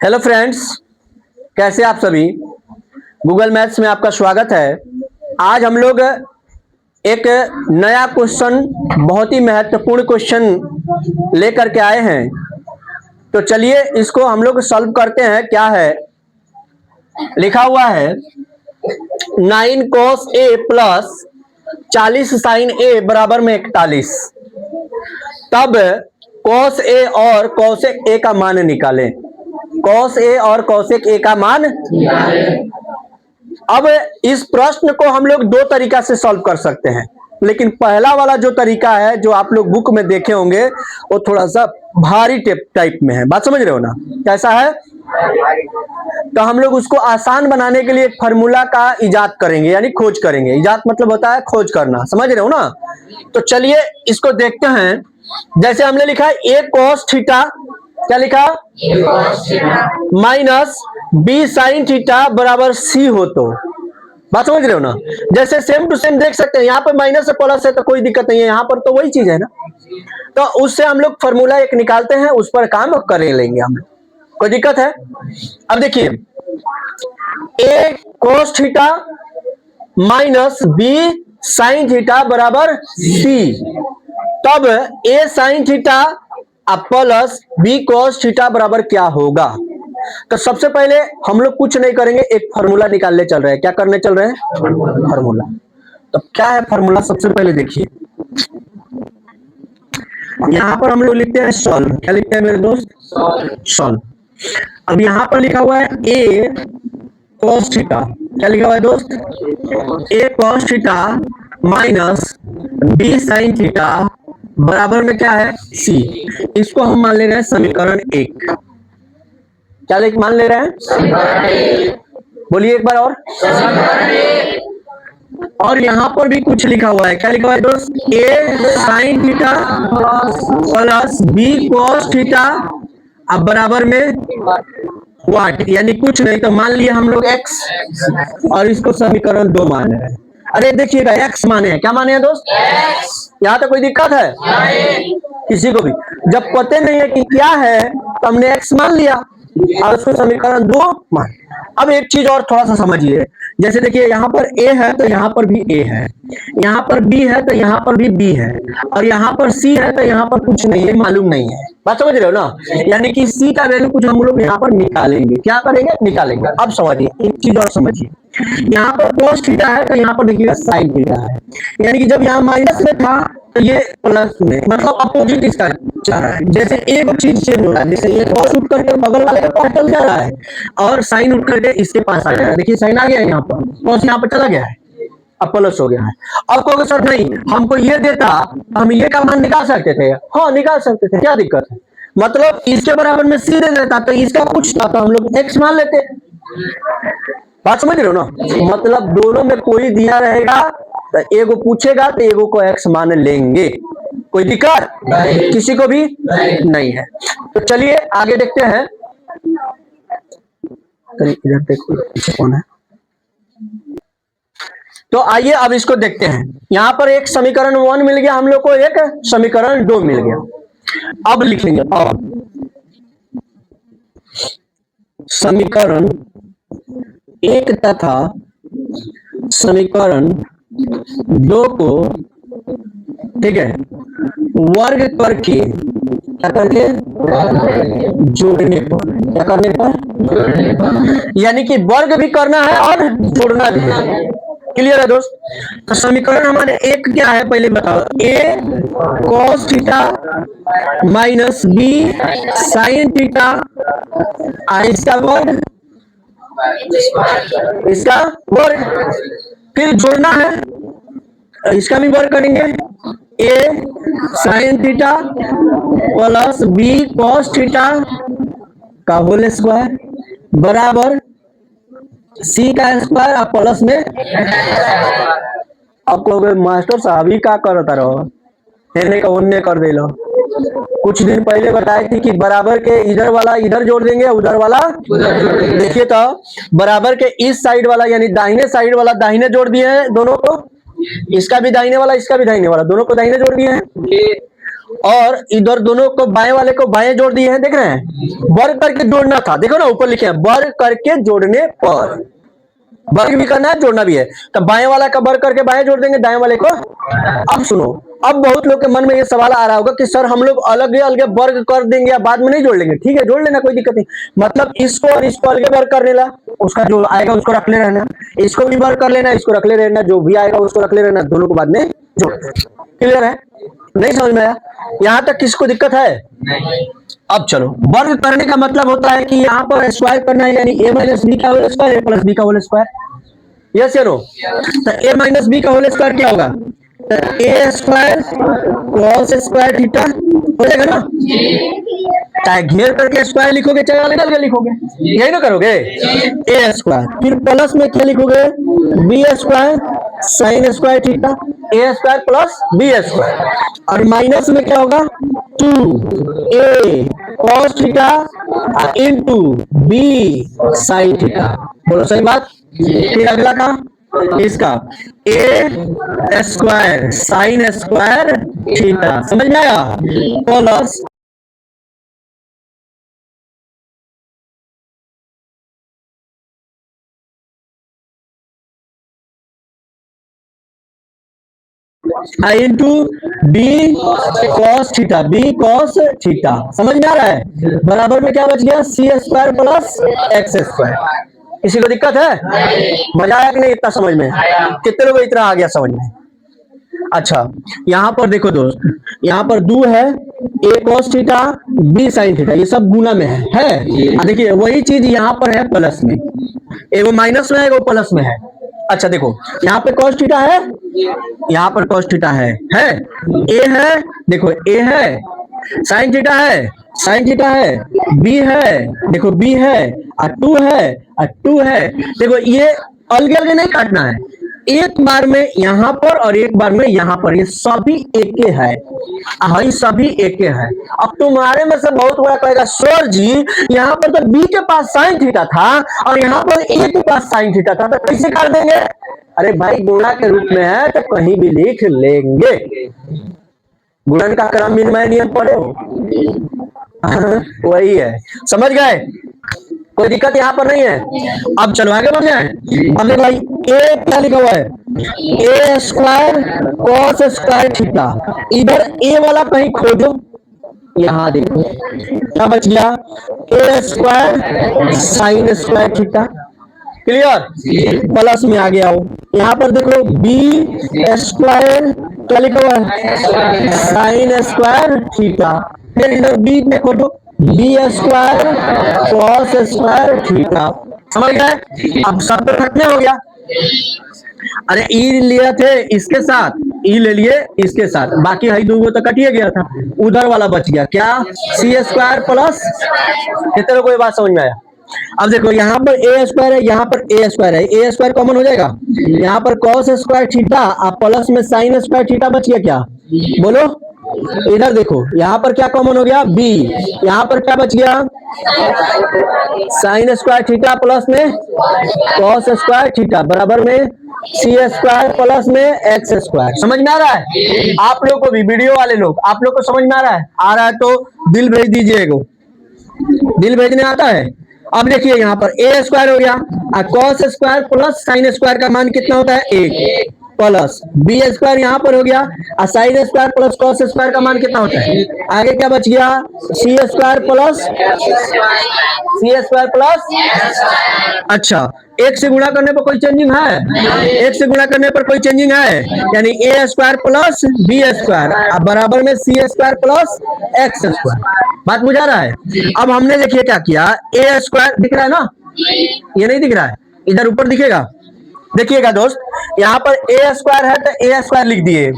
Hello friends, कैसे आप सभी। गूगल मैथ्स में आपका स्वागत है। आज हम लोग एक नया क्वेश्चन, बहुत ही महत्वपूर्ण क्वेश्चन लेकर के आए हैं। तो चलिए इसको हम लोग सॉल्व करते हैं। क्या है लिखा हुआ है, 9 cos a plus 40 sin a बराबर में 41। तब cos a और cosec a का मान निकालें। cos a और cosec a का मान। अब इस प्रश्न को हम लोग दो तरीका से सॉल्व कर सकते हैं, लेकिन पहला वाला जो तरीका है, जो आप लोग बुक में देखे होंगे, वो थोड़ा सा भारी टाइप में है। बात समझ रहे हो ना, कैसा है। तो हम लोग उसको आसान बनाने के लिए एक फार्मूला का इजाद करेंगे, यानी खोज करेंगे। इजाद मतलब होता है खोज करना, समझ रहे हो ना। तो चलिए इसको देखते हैं। जैसे हमने लिखा है a cos थीटा, क्या लिखा, माइनस b sin थीटा बराबर c हो। तो बात समझ रहे हो ना। जैसे सेम टू सेम देख सकते हैं, यहाँ पर माइनस से प्लस है तो कोई दिक्कत नहीं है, यहाँ पर तो वही चीज है ना। तो उससे हम लोग फॉर्मूला एक निकालते हैं, उस पर काम कर लेंगे हम। कोई दिक्कत है। अब देखिए, a cos theta minus b sin theta बराबर c। तब a sin theta plus b cos theta बराबर क्या होगा। तो सबसे पहले हम लोग कुछ नहीं करेंगे, एक फॉर्मूला निकालने चल रहे हैं। क्या करने चल रहे हैं, फॉर्मूला। तो क्या है फॉर्मूला, सबसे पहले देखिए, यहां पर हम लोग लिखते हैं सॉल्व। क्या लिखते हैं मेरे दोस्त, सॉल्व। अब यहां पर लिखा हुआ है a cos थीटा, क्या लिखा हुआ है दोस्त, a cos theta minus b sin theta बराबर में क्या है, c। इसको हम मान ले रहे हैं समीकरण 1। क्या मान ले रहे हैं, बोलिए एक बार और यहाँ पर भी कुछ लिखा हुआ है। क्या लिखा हुआ है दोस्त, a sin theta plus b cos theta अब बराबर में वाट, यानी कुछ नहीं तो मान लिया हम लोग x, और इसको समीकरण 2 मान रहे हैं। अरे देखिएगा, x माने हैं। क्या माने हैं दोस्त, x। यहाँ तो कोई दिक्कत है किसी को भी। जब पते नहीं है कि क्या है तो हमने x मान लिया और उसको समीकरण 2 मान। अब एक चीज और थोड़ा सा समझिए। जैसे देखिए, यहाँ पर a है तो यहाँ पर भी a है, यहाँ पर b है तो यहाँ पर भी b है, और यहाँ पर c है तो यहाँ पर कुछ नहीं है, मालूम नहीं है। बात समझ रहे हो ना। यानी कि c का वैल्यू कुछ हम लोग यहाँ पर निकालेंगे। क्या करेंगे, निकालेंगे। अब समझिए, एक चीज और समझिए, यहाँ पर cos थीटा है तो यहाँ पर देखिएगा sin थीटा है। यानी कि जब यहाँ माइनस में था तो ये प्लस में, मतलब अपोजिट इसका जा रहा है। जैसे एक चीज चेंज हो रहा है, जैसे ये cos उठ करके बगल वाले के पास चल जा रहा है और sin उठ करके इसके पास आ जा रहा है। देखिए sin आ गया है, यहाँ पर cos यहाँ पर चला गया है, अब प्लस हो गया है। अब कहोगे सर नहीं, हमको ये देता, हम ये का मान निकाल सकते थे। हाँ निकाल सकते थे, क्या दिक्कत है। मतलब इसके बराबर में c दे देता तो इसका कुछ था तो हम लोग x मान लेते। बात समझ रहे हो ना। मतलब दोनों में कोई दिया रहेगा तो एगो पूछेगा तो एगो को x मान लेंगे, कोई दिक्कत किसी को भी नहीं है। तो चलिए आगे देखते हैं। इधर देखो पीछे कौन है। तो आइए अब इसको देखते हैं। यहां पर एक समीकरण 1 मिल गया हम लोग को, एक समीकरण 2 मिल गया। अब लिखेंगे, अब समीकरण 1 तथा समीकरण 2 को, ठीक है, वर्ग करके, क्या करके, जोड़ने पर, क्या करने पर, यानी कि वर्ग भी करना है और जोड़ना भी है। क्लियर है दोस्त। तो समीकरण हमारे 1 क्या है पहले बताओ, a cos theta minus b sin theta, इसका वर्ग, इसका वर्ग, फिर जोड़ना है, इसका भी वर्ग करेंगे, a sin theta plus b cos theta का होल स्क्वायर बराबर c का स्क्वायर और प्लस में। अब कहोगे मास्टर साहब ही क्या करता रहो, हेने का ओन्ने कर दे लो। कुछ दिन पहले बताई थी कि बराबर के इधर वाला इधर जोड़ देंगे, उधर वाला देखिए। तो बराबर के इस साइड वाला यानी दाहिने साइड वाला दाहिने जोड़ दिए हैं दोनों को, इसका भी दाहिने वाला इसका भी दाहिने वाला, दोनों को दाहिने जोड़ दिए हैं। और इधर दोनों को बाएं वाले को बाएं जोड़ दिए हैं, देख रहे हैं। वर्ग करके जोड़ना था, देखो ना ऊपर लिखे हैं वर्ग करके जोड़ने पर, वर्ग भी करना है जोड़ना भी है, तो बाएं वाला का वर्ग करके बाएं जोड़ देंगे, दाएं वाले को। अब सुनो, अब बहुत लोग के मन में ये सवाल आ रहा होगा कि सर हम लोग अलग अलग वर्ग कर देंगे या बाद में नहीं जोड़ लेंगे। ठीक है, जोड़ लेना, कोई दिक्कत नहीं। मतलब इसको और इसको अलग वर्ग कर लेना, उसका जो आएगा उसको रख ले रहना, इसको भी वर्ग कर लेना, इसको रख ले रहना, जो भी आएगा उसको रख ले रहना, दोनों को बाद में जोड़। क्लियर है? नहीं समझ में आया? यहां तक किसको दिक्कत है? अब चलो, वर्ग करने का मतलब होता है कि यहाँ पर स्क्वायर करना है, यानी a माइनस बी का whole square, a plus B का होल स्क्वायर। यस या नो? तो a माइनस बी का होल स्क्वायर क्या होगा? A square cos square theta हो जाएगा ना। चाहे घेर करके स्क्वायर लिखोगे चाहे अलग अलग लिखोगे, यही ना करोगे। ए स्क्वायर, फिर प्लस में क्या लिखोगे? B square sine square theta, A square plus B square. और माइनस में क्या होगा? 2a cos theta into B sine theta. बोलो सही बात। फिर अगला का इसका A square sine square theta, समझ में आया? Plus into B cos theta, B cos theta, समझ में आ रहा है? बराबर में क्या बच गया? सी स्क्वायर प्लस एक्स स्क्वायर। किसी को दिक्कत है? मजा आया कि नहीं इतना समझ में? कितने लोग इतना आ गया समझ में? अच्छा, यहाँ पर देखो दोस्त, यहाँ पर 2 है, A cos theta B sine theta, ये सब गुना में है। देखिए वही चीज यहाँ पर है प्लस में, एगो माइनस में है एगो प्लस में है। अच्छा देखो, यहाँ पे कॉस थीटा है, यहाँ पर कॉस थीटा है, ए है, देखो ए है, साइन थीटा है, साइन थीटा है, बी है, देखो बी है, और 2 है, और 2 है। देखो ये अलग अलग नहीं काटना है, एक बार में यहाँ पर और एक बार में यहाँ पर, ये सभी एक है, हाँ सभी एक है। अब तुम्हारे में से बहुत बड़ा कहेगा सर जी यहाँ पर तो बी के पास साइन थीटा था और यहाँ पर ए के पास साइन थीटा था, तो कैसे कर देंगे? अरे भाई गुणा के रूप में है तो कहीं भी लिख लेंगे, गुणन का क्रम विनिमय नियम पढ़ो। वही है, समझ गए? कोई दिक्कत यहाँ पर नहीं है। अब चलो आगे बढ़ जाए। अब देखो भाई ए क्या लिखा हुआ है? ए स्क्वायर कॉस स्क्वायर थीटा, इधर ए वाला कहीं खोजो, यहाँ देखो क्या बच गया? A square sine square theta. Clear? Plus में आ गया हो, यहाँ पर देखो बी स्क्वायर क्या लिखा हुआ है? Sine square theta. फिर इधर बी देखो तो B square cos square theta, समझ गए? अब सब तो खत्म हो गया। अरे ई लिए थे इसके साथ, ई ले लिए इसके साथ, बाकी हई दो तो कटिए गया था, उधर वाला बच गया क्या? सी स्क्वायर प्लस, कितने कोई बात समझ में आया? अब देखो यहाँ पर ए स्क्वायर है, यहाँ पर ए स्क्वायर है, ए स्क्वायर कॉमन हो जाएगा, यहाँ पर कॉस स्क्वायर थीटा और प्लस में साइन स्क्वायर थीटा बच गया क्या? बोलो। इधर देखो यहाँ पर क्या कॉमन हो गया? बी, यहाँ पर क्या बच गया? साइन स्क्वायर थीटा प्लस में कॉस स्क्वायर थीटा बराबर में सी स्क्वायर प्लस में एक्स स्क्वायर। समझ में आ रहा है? आप लोग को भी, वीडियो वाले लोग, आप लोग को समझ में आ रहा है? आ रहा है तो दिल भेज दीजिएगा, दिल भेजने आता है। अब देखिए यहाँ पर ए स्क्वायर हो गया और cos square plus sine square का मान कितना होता है? 1 प्लस बी स्क्वायर यहाँ पर हो गया और sine square plus cos square का मान कितना होता है? आगे क्या बच गया? सी स्क्वायर प्लस अच्छा, एक से गुणा करने पर कोई चेंजिंग है? एक से गुणा करने पर कोई चेंजिंग है, यानी ए स्क्वायर प्लस बी स्क्वायर बराबर में सी स्क्वायर प्लस एक्स स्क्वायर। बात बुझा रहा है? अब हमने देखिए क्या किया, ए स्क्वायर दिख रहा है ना, ये नहीं दिख रहा है, इधर ऊपर दिखेगा, देखिएगा दोस्त, यहाँ पर ए स्क्वायर है तो ए स्क्वायर लिख दिए,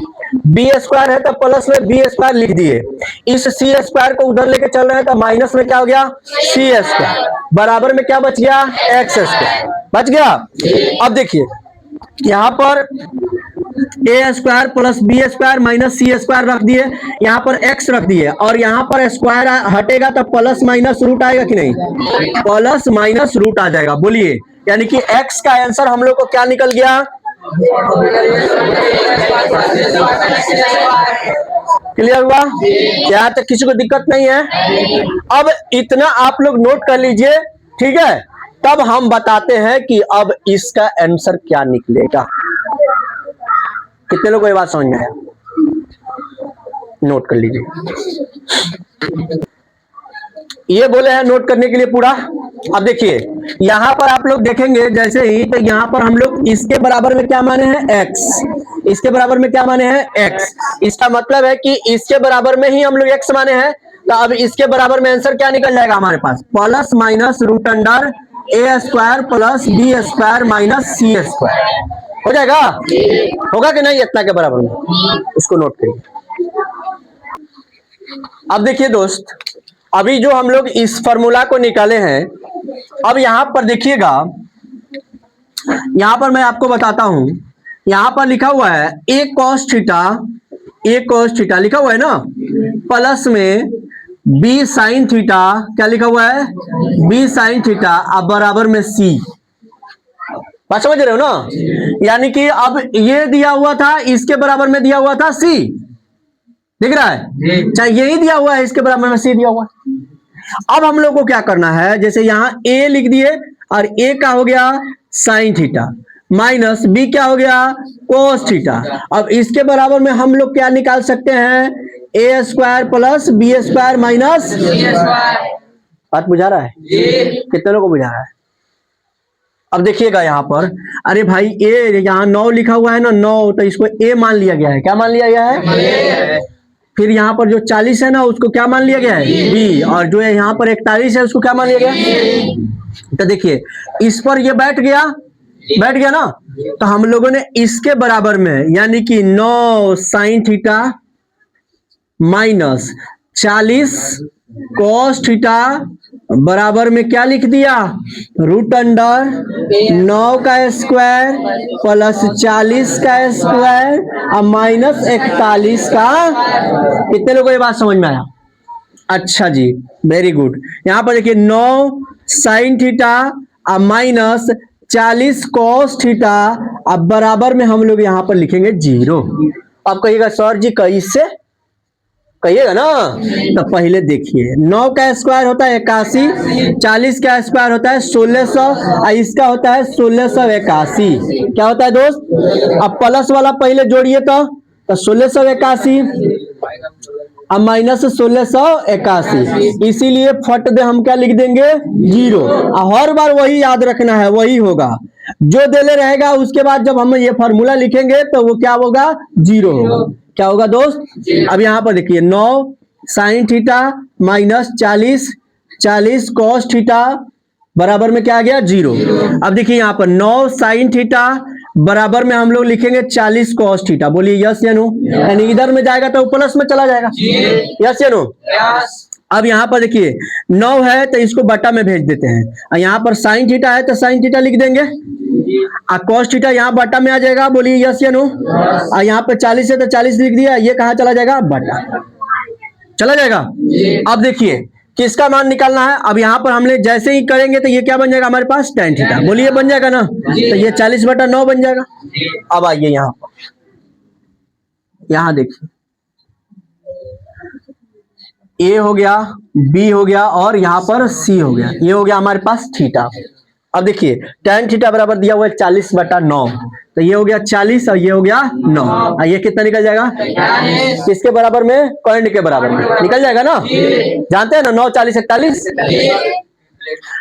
बी स्क्वायर है तो प्लस में बी स्क्वायर लिख दिए, इस सी स्क्वायर को उधर लेके चल रहे हैं तो माइनस में क्या हो गया? सी स्क्वायर बराबर में क्या बच गया? एक्स स्क्वायर बच गया। अब देखिए यहाँ पर A square plus B square minus C square रख दिए, यहाँ पर एक्स रख दिए, और यहाँ पर स्क्वायर हटेगा तो प्लस माइनस रूट आएगा कि नहीं? प्लस माइनस रूट आ जाएगा। बोलिए, यानी कि x का आंसर हम लोग को क्या निकल गया? क्लियर हुआ? यहाँ तक किसी को दिक्कत नहीं है? अब इतना आप लोग नोट कर लीजिए, ठीक है? तब हम बताते हैं कि अब इसका आंसर क्या निकलेगा। कितने लोगों को ये बात समझ में आया? नोट कर लीजिए। ये बोले हैं नोट करने के लिए पूरा। अब देखिए यहां पर आप लोग देखेंगे जैसे ही, तो यहां पर हम लोग इसके बराबर में क्या माने हैं? x। इसके बराबर में क्या माने हैं? x। इसका मतलब है कि इसके बराबर में ही हम लोग x माने हैं। तो अब इसके बराबर में आंसर क्या निकल जाएगा हमारे पास? Plus minus root under A square plus B square minus C square हो जाएगा। होगा कि नहीं? इतना के बराबर में, उसको नोट करिए। अब देखिए दोस्त, अभी जो हम लोग इस फॉर्मूला को निकाले हैं, अब यहां पर देखिएगा, यहां पर मैं आपको बताता हूं, यहां पर लिखा हुआ है a cos थीटा लिखा हुआ है ना, प्लस में b sin थीटा, क्या लिखा हुआ है? b sin थीटा अब बराबर में c। बात समझ रहे हो ना? यानी कि अब ये दिया हुआ था, इसके बराबर में दिया हुआ था c, दिख रहा है? चाहे यही दिया हुआ है, इसके बराबर में c दिया हुआ है। अब हम लोग को क्या करना है, जैसे यहां a लिख दिए और a का हो गया साइन थीटा माइनस b क्या हो गया? Cos theta. अब इसके बराबर में हम लोग क्या निकाल सकते हैं? a square plus B square minus. बात बुझा रहा है? कितने लोगों को बुझा रहा है? अब देखिएगा यहां पर, अरे भाई a यहाँ 9 लिखा हुआ है ना, 9, तो इसको a मान लिया गया है। क्या मान लिया गया है? फिर यहाँ पर जो 40 है ना, उसको क्या मान लिया गया है? b। और जो है यहाँ पर 41 है, उसको क्या मान लिया गया? तो देखिए इस पर ये बैठ गया ना, तो हम लोगों ने इसके बराबर में यानी कि 9 sine theta minus 40 cos theta बराबर में क्या लिख दिया? रूट अंडर 9 का स्क्वायर प्लस 40 का स्क्वायर और माइनस 41 का। कितने लोगों को ये बात समझ में आया? अच्छा जी, वेरी गुड। यहां पर देखिए 9 साइन थीटा और माइनस 40 कॉस थीटा, अब बराबर में हम लोग यहां पर लिखेंगे 0। अब कहिएगा सर जी कैसे? कहिएगा ना, तो पहले देखिए 9 का स्क्वायर होता है 81, 40 का स्क्वायर होता है 1600 और इसका होता है 1681। क्या होता है दोस्त? अब प्लस वाला पहले जोड़िए तो 1681 अब माइनस 1681, इसीलिए फट दे हम क्या लिख देंगे? 0। हर बार वही याद रखना है, वही होगा जो देले रहेगा। उसके बाद जब हम ये फॉर्मूला लिखेंगे तो वो क्या होगा? 0 होगा। क्या होगा दोस्त? अब यहां पर देखिए 9 sine theta minus 40 cos theta बराबर में क्या आ गया? 0। अब देखिए यहाँ पर 9 साइन थीटा बराबर में हम लोग लिखेंगे 40 कॉस थीटा। बोलिए यस या नो? यानी इधर में जाएगा तो प्लस में चला जाएगा। यस या नो? अब यहाँ पर देखिए 9 है तो इसको बटा में भेज देते हैं, और यहाँ पर साइन थीटा है तो साइन थीटा लिख देंगे, और कॉस थीटा यहाँ बटा में आ जाएगा। बोलिए यस या नो? और यहाँ पर 40 है तो 40 लिख दिया, ये कहाँ चला जाएगा? बटा चला जाएगा। अब देखिए किसका मान निकालना है। अब यहाँ पर हमने जैसे ही करेंगे तो ये क्या बन जाएगा हमारे पास? tan theta. बोलिए बन जाएगा ना? तो ये 40/9 बन जाएगा। अब आइए यहाँ पर, यहाँ देखिए a हो गया, b हो गया और यहाँ पर c हो गया। ये हो गया हमारे पास थीटा। अब देखिए tan थीटा बराबर दिया हुआ है 40/9, तो ये हो गया 40 और ये हो गया 9, और ये कितना निकल जाएगा? किसके बराबर में? कॉर्न के बराबर में निकल जाएगा ना? जानते हैं ना 9 40 41।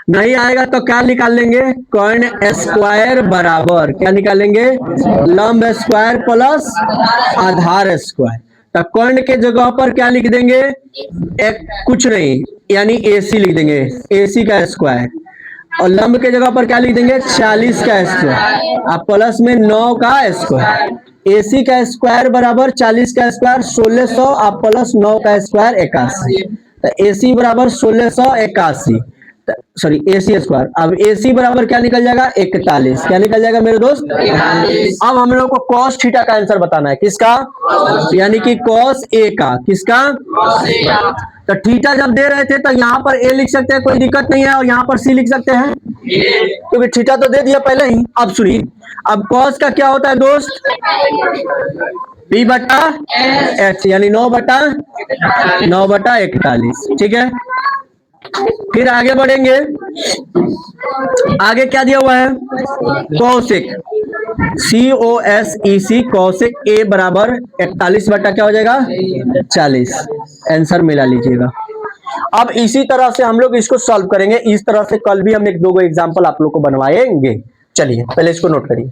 नहीं आएगा तो क्या निकाल लेंगे? कॉर्न स्क्वायर बराबर क्या निकालेंगे? लंब स्क्वायर प्लस आधार स्क्वायर। तो कॉर्न के जगह पर क्या लिख देंगे? कुछ नहीं, यानी AC लिख देंगे, AC का स्क्वायर, और लंब के जगह पर क्या लिख देंगे? 40 का स्क्वायर, अब प्लस में 9 का स्क्वायर। AC का स्क्वायर बराबर 40 का स्क्वायर 1600 और प्लस 9 का स्क्वायर 81। तो AC बराबर 1681। Sorry AC square. अब AC बराबर क्या निकल जाएगा 41, क्या निकल जाएगा मेरे दोस्त 41। अब हम लोग को cos थीटा का आंसर बताना है, किसका, यानी कि cos A का, किसका, तो थीटा जब दे रहे थे तो यहाँ पर A लिख सकते हैं, कोई दिक्कत नहीं है, और यहाँ पर C लिख सकते हैं क्योंकि थीटा तो दे दिया पहले ही। अब सुनिए, अब cos का क्या होता है दोस्त, P बटा H, यानी 9/41, ठीक है। फिर आगे बढ़ेंगे, आगे क्या दिया हुआ है, कौशिक, COSEC, कौशिक A बराबर 41 बटा क्या हो जाएगा 40, आंसर मिला लीजिएगा। अब इसी तरह से हम लोग इसको सॉल्व करेंगे, इस तरह से कल भी हम एक दो एग्जांपल आप लोग को बनवाएंगे। चलिए पहले इसको नोट करिए।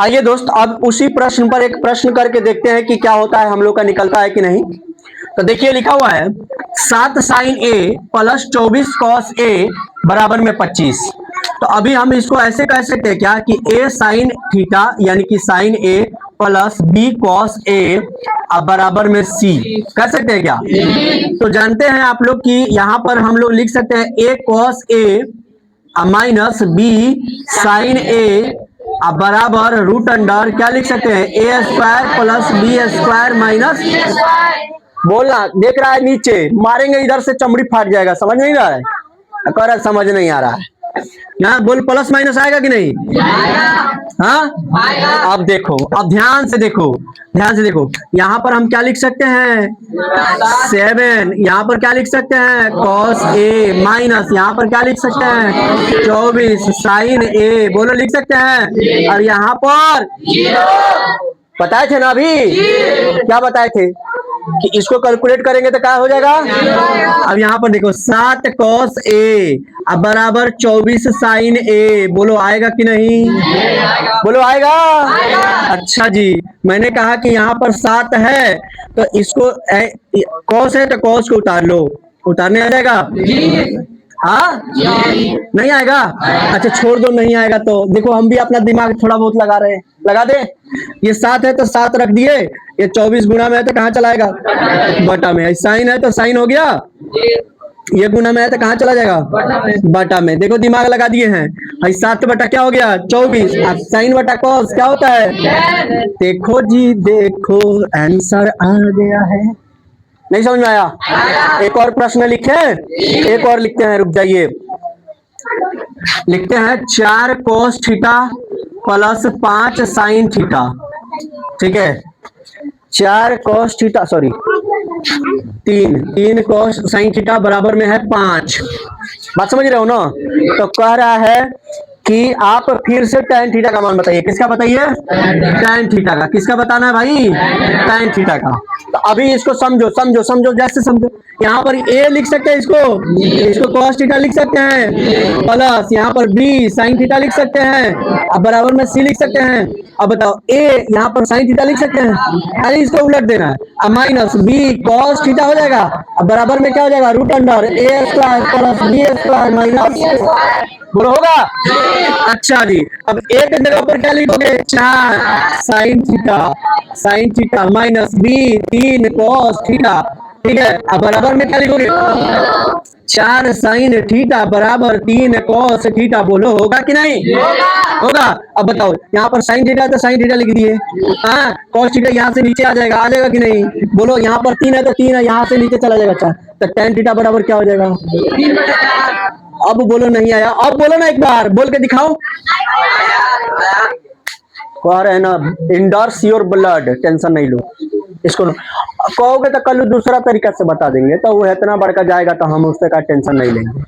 आइए दोस्त, अब उसी प्रश्न पर एक प्रश्न करके देखते हैं कि क्या होता है, हम लोग का निकलता है कि नहीं। तो देखिए लिखा हुआ है 7 sin A plus 24 cos A बराबर में 25। तो अभी हम इसको ऐसे कह सकते हैं क्या कि A sin थीटा यानी कि sin A plus B cos A अब बराबर में C, कह सकते हैं क्या। तो जानते हैं आप लोग कि यहाँ पर हम लोग लिख सकते हैं A cos A minus B sin A अब बराबर रूट अंडर क्या लिख सकते हैं A square plus B square minus, बोलना देख रहा है नीचे, मारेंगे इधर से चमड़ी फाट जाएगा, समझ नहीं रहा है, कह रहा समझ नहीं आ रहा है, यहाँ बोल प्लस माइनस आएगा कि नहीं, हाँ। अब देखो, अब ध्यान से देखो, ध्यान से देखो, यहाँ पर हम क्या लिख सकते हैं 7, यहाँ पर क्या लिख सकते हैं cos A माइनस, यहाँ पर क्या लिख सकते हैं 24 sin A, बोलो लिख सकते हैं। और यहाँ पर बताए थे ना अभी, क्या बताए थे कि इसको कैलकुलेट करेंगे तो क्या हो जाएगा। अब यहाँ पर देखो 7 cos A अब बराबर 24 sin A, बोलो आएगा कि नहीं, बोलो आएगा। अच्छा जी, मैंने कहा कि यहाँ पर 7 है तो इसको cos है तो cos को उतार लो, उतारने आ जाएगा, हाँ नहीं आएगा, अच्छा छोड़ दो, नहीं आएगा तो देखो हम भी अपना दिमाग थोड़ा बहुत लगा रहे हैं, लगा दे। ये 7 है तो 7 रख दिए, ये 24 गुना में है तो कहाँ चलाएगा बटा में, साइन है तो साइन हो गया, ये गुना में है तो कहाँ चला जाएगा बटा में, देखो दिमाग लगा दिए हैं। 7 बटा क्या हो गया 24, अब साइन बटा कॉस क्या होता है, देखो जी देखो आंसर आ गया है, नहीं समझ में आया। एक और प्रश्न लिखे, एक और लिखते हैं, रुक जाइए, लिखते हैं 4 cos theta plus 5 sin theta, ठीक है 4 cos theta sorry 3 cos sin theta बराबर में है 5, बात समझ रहे हो ना। तो कह रहा है कि आप फिर से tan थीटा का मान बताइए, किसका बताइए tan थीटा का, किसका बताना है भाई tan थीटा का। तो अभी इसको समझो समझो समझो, जैसे समझो, यहाँ पर A लिख सकते हैं, इसको cos थीटा लिख सकते हैं, प्लस यहाँ पर B sin थीटा लिख सकते हैं, अब बराबर में C लिख सकते हैं। अब बताओ A यहाँ पर sin थीटा लिख सकते हैं, अरे इसको उलट देना है, अब माइनस B cos थीटा हो जाएगा, अब बराबर में क्या हो जाएगा root under A square plus B square minus, बोलो होगा। अच्छा जी, अब एक जगह पर क्या लिखोगे 4 sin theta minus B 3 cos theta, ठीक है। अब बराबर में क्या लिखोगे 4 sin थीटा बराबर 3 cos थीटा, बोलो होगा कि नहीं होगा। अब बताओ यहाँ पर sin थीटा तो sin थीटा लिख दिए, हाँ cos थीटा यहाँ से नीचे आ जाएगा कि नहीं, बोलो यहाँ पर 3 है तो 3 है, यहाँ से नीचे चला जाएगा 4, तो tan थीटा बराबर क्या हो जाएगा, अब बोलो नहीं आया, अब बोलो ना एक बार बोल के दिखाओ, कह रहे हैं ना इंडोर्स योर ब्लड, टेंशन नहीं लो, इसको कहोगे तो कल दूसरा तरीका से बता देंगे, तो वो इतना बड़का जाएगा तो हम उससे का टेंशन नहीं लेंगे।